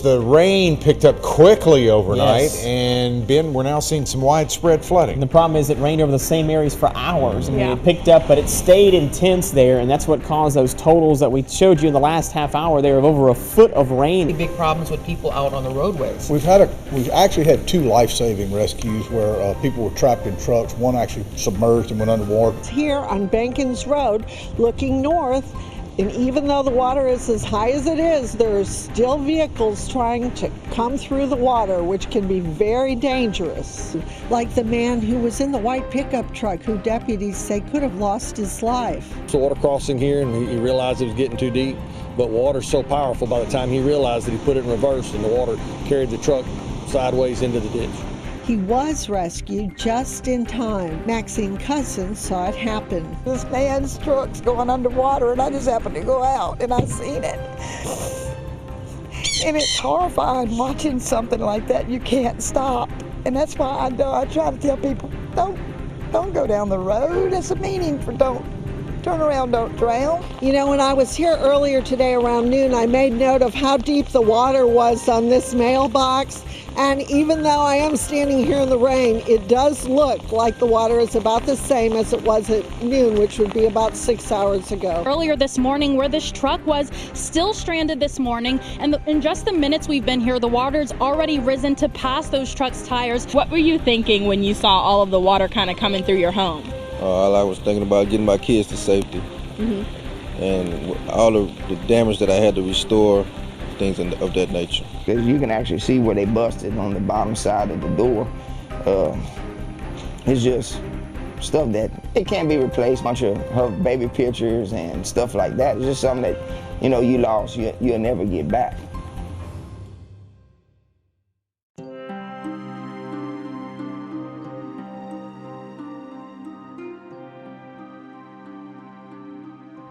The rain picked up quickly overnight, Yes. and Ben, we're now seeing some widespread flooding. And the problem is it rained over the same areas for hours. I mean, Yeah. it picked up, but it stayed intense there, and that's what caused those totals that we showed you in the last half hour there of over a foot of rain. Big problems with people out on the roadways. We've actually had 2 life-saving rescues where people were trapped in trucks. One actually submerged and went underwater. Here on Bankins Road, looking north, and even though the water is as high as it is, there's still vehicles trying to come through the water, which can be very dangerous. Like the man who was in the white pickup truck, who deputies say could have lost his life. It's a water crossing here, and he realized it was getting too deep, but water's so powerful by the time he realized that he put it in reverse, and the water carried the truck sideways into the ditch. He was rescued just in time. Maxine Cousins saw it happen. This man's truck's going underwater, and I just happened to go out, and I seen it. And it's horrifying watching something like that. You can't stop. And that's why I try to tell people, don't go down the road. It's a meaning for don't turn around, don't drown. You know, when I was here earlier today around noon, I made note of how deep the water was on this mailbox. And even though I am standing here in the rain, it does look like the water is about the same as it was at noon, which would be about 6 hours ago. Earlier this morning, where this truck was, still stranded this morning, and in just the minutes we've been here, the water's already risen to past those truck's tires. What were you thinking when you saw all of the water kind of coming through your home? All I was thinking about getting my kids to safety, and all of the damage that I had to restore, things of that nature. Because you can actually see where they busted on the bottom side of the door. It's just stuff that it can't be replaced. A bunch of her baby pictures and stuff like that. It's just something that, you know, you lost, you'll never get back.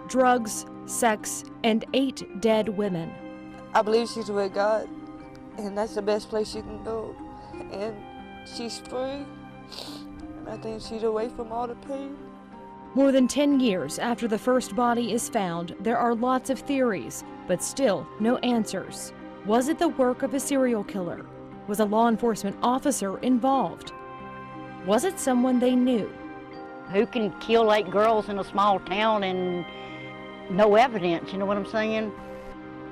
Drugs, sex, and 8 dead women. I believe she's with God, and that's the best place she can go. And she's free, and I think she's away from all the pain. More than 10 years after the first body is found, there are lots of theories, but still no answers. Was it the work of a serial killer? Was a law enforcement officer involved? Was it someone they knew? Who can kill 8 girls in a small town and no evidence, you know what I'm saying?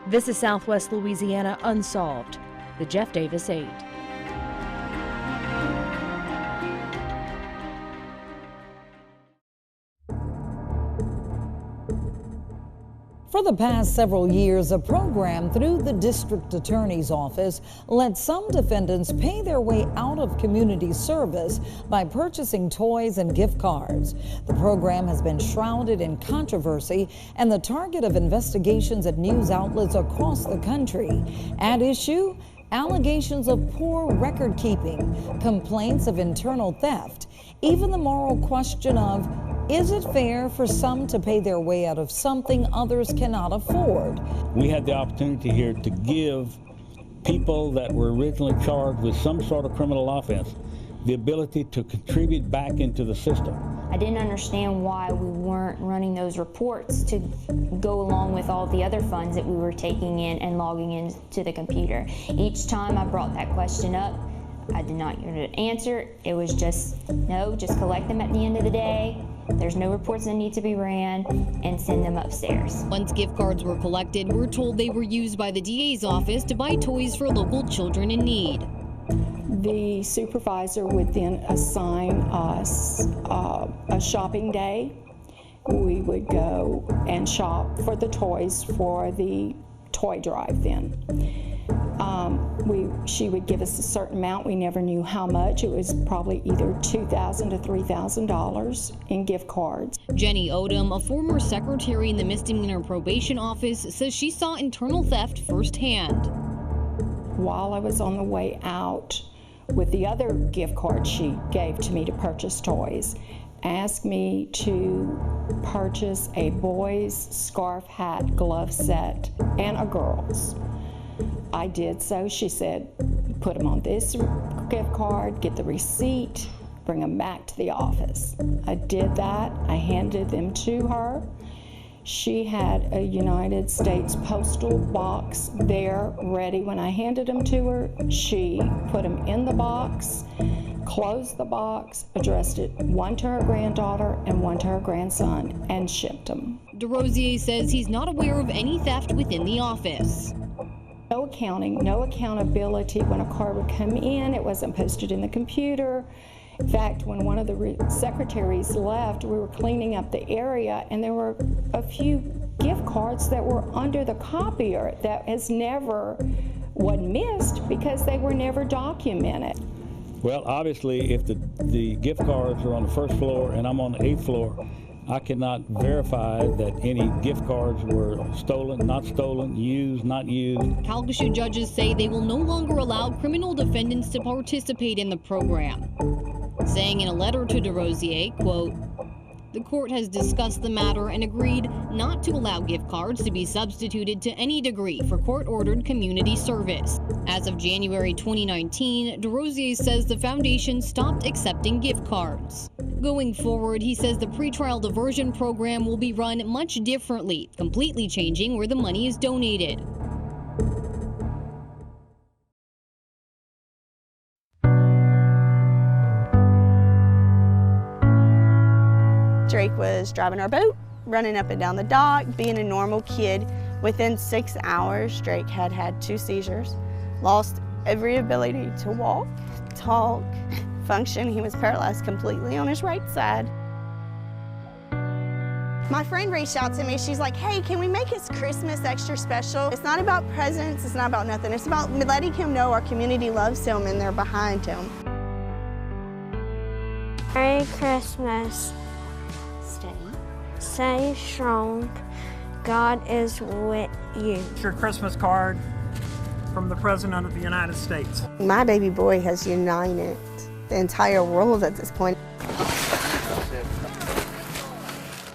This is Southwest Louisiana Unsolved, the Jeff Davis 8. For the past several years, a program through the district attorney's office let some defendants pay their way out of community service by purchasing toys and gift cards. The program has been shrouded in controversy and the target of investigations at news outlets across the country. At issue, allegations of poor record keeping, complaints of internal theft, even the moral question of, is it fair for some to pay their way out of something others cannot afford? We had the opportunity here to give people that were originally charged with some sort of criminal offense the ability to contribute back into the system. I didn't understand why we weren't running those reports to go along with all the other funds that we were taking in and logging into the computer. Each time I brought that question up, I did not get an answer. It was just, no, just collect them at the end of the day. There's no reports that need to be ran, and send them upstairs. Once gift cards were collected, we're told they were used by the DA's office to buy toys for local children in need. The supervisor would then assign us a shopping day. We would go and shop for the toys for the toy drive then. She would give us a certain amount. We never knew how much. It was probably either $2,000 to $3,000 in gift cards. Jenny Odom, a former secretary in the misdemeanor probation office, says she saw internal theft firsthand. While I was on the way out with the other gift card she gave to me to purchase toys, asked me to purchase a boy's scarf, hat, glove set, and a girl's. I did so. She said, put them on this gift card, get the receipt, bring them back to the office. I did that. I handed them to her. She had a United States postal box there ready. When I handed them to her, she put them in the box, closed the box, addressed it one to her granddaughter and one to her grandson, and shipped them. DeRosier says he's not aware of any theft within the office. No accounting, no accountability. When a car would come in, it wasn't posted in the computer. In fact, when one of the secretaries left, we were cleaning up the area, and there were a few gift cards that were under the copier that wasn't missed because they were never documented. Well, obviously, if the gift cards are on the first floor and I'm on the 8th floor, I cannot verify that any gift cards were stolen, not stolen, used, not used. Calcasieu judges say they will no longer allow criminal defendants to participate in the program, saying in a letter to DeRosier, quote, "The court has discussed the matter and agreed not to allow gift cards to be substituted to any degree for court-ordered community service." As of January 2019, DeRosier says the foundation stopped accepting gift cards. Going forward, he says the pretrial diversion program will be run much differently, completely changing where the money is donated. Drake was driving our boat, running up and down the dock, being a normal kid. Within 6 hours, Drake had had 2 seizures, lost every ability to walk, talk, function. He was paralyzed completely on his right side. My friend reached out to me. She's like, "Hey, can we make his Christmas extra special? It's not about presents, it's not about nothing. It's about letting him know our community loves him and they're behind him." Merry Christmas. Stay strong. God is with you. Your Christmas card from the President of the United States. My baby boy has united the entire world at this point.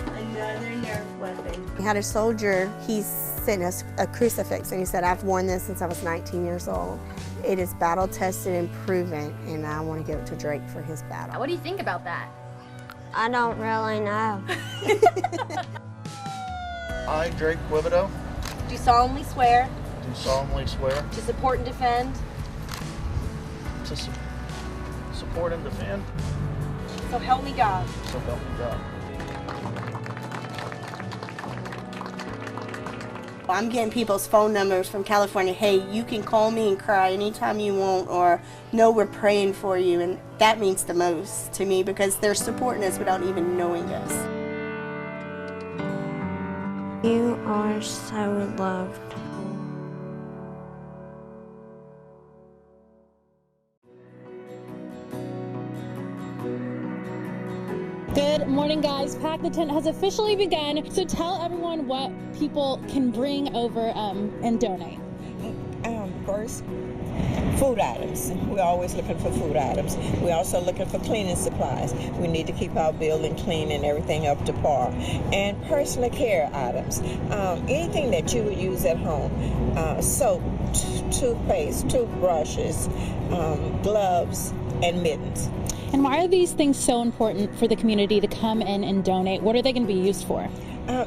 Another Nerf weapon. We had a soldier, he sent us a crucifix and he said, "I've worn this since I was 19 years old. It is battle tested and proven, and I want to give it to Drake for his battle." What do you think about that? I don't really know. I, Drake Wibidow, Do solemnly swear do solemnly swear to support and defend. to support and defend, So help me God. so help me God. I'm getting people's phone numbers from California. "Hey, you can call me and cry anytime you want," or "No, we're praying for you." And that means the most to me because they're supporting us without even knowing us. You are so loved. Good morning, guys. Pack the Tent has officially begun. So tell everyone what people can bring over and donate. First, food items. We're always looking for food items. We're also looking for cleaning supplies. We need to keep our building clean and everything up to par. And personal care items. Anything that you would use at home. Soap, toothpaste, toothbrushes, gloves, and mittens. And why are these things so important for the community to come in and donate? What are they going to be used for?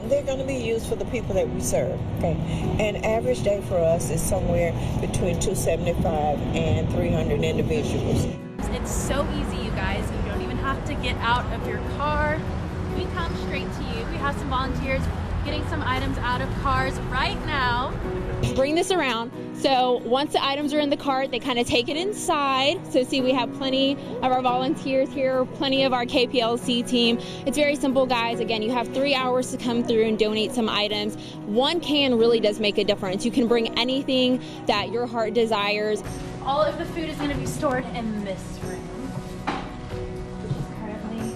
They're going to be used for the people that we serve. Okay, an average day for us is somewhere between 275 and 300 individuals. It's so easy, you guys. You don't even have to get out of your car. We come straight to you. We have some volunteers getting some items out of cars right now. Bring this around. So once the items are in the cart, they kind of take it inside. So see, we have plenty of our volunteers here, plenty of our KPLC team. It's very simple, guys. Again, you have 3 hours to come through and donate some items. One can really does make a difference. You can bring anything that your heart desires. All of the food is going to be stored in this room, which is currently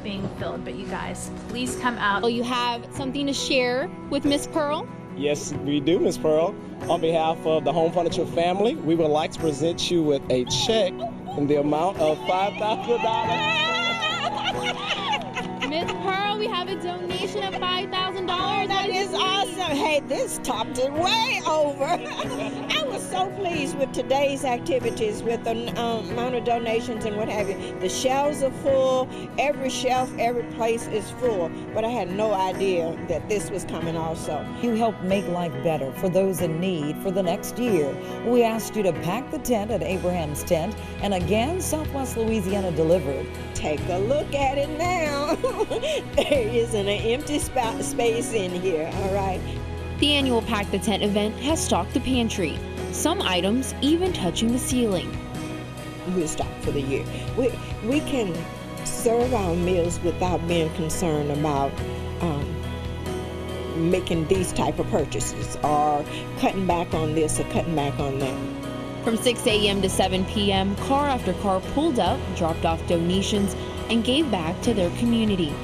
being filled. But you guys, please come out. Well, you have something to share with Miss Pearl? Yes, we do, Ms. Pearl. On behalf of the Home Furniture family, we would like to present you with a check in the amount of $5,000. Miss Pearl, go. We have a donation of $5,000. That is awesome. Hey, this topped it way over. I was so pleased with today's activities, with the amount of donations and what have you. The shelves are full. Every shelf, every place is full. But I had no idea that this was coming also. You help make life better for those in need for the next year. We asked you to pack the tent at Abraham's Tent, and again, Southwest Louisiana delivered. Take a look at it now. There isn't an empty space in here, all right? The annual Pack the Tent event has stocked the pantry, some items even touching the ceiling. We're stocked for the year. We can serve our meals without being concerned about making these type of purchases or cutting back on this or cutting back on that. From 6 a.m. to 7 p.m., car after car pulled up, dropped off donations, and gave back to their community.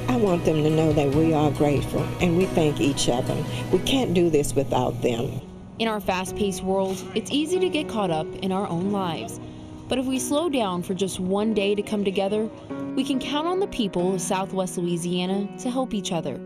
I want them to know that we are grateful and we thank each other. We can't do this without them. In our fast-paced world, it's easy to get caught up in our own lives. But if we slow down for just one day to come together, we can count on the people of Southwest Louisiana to help each other.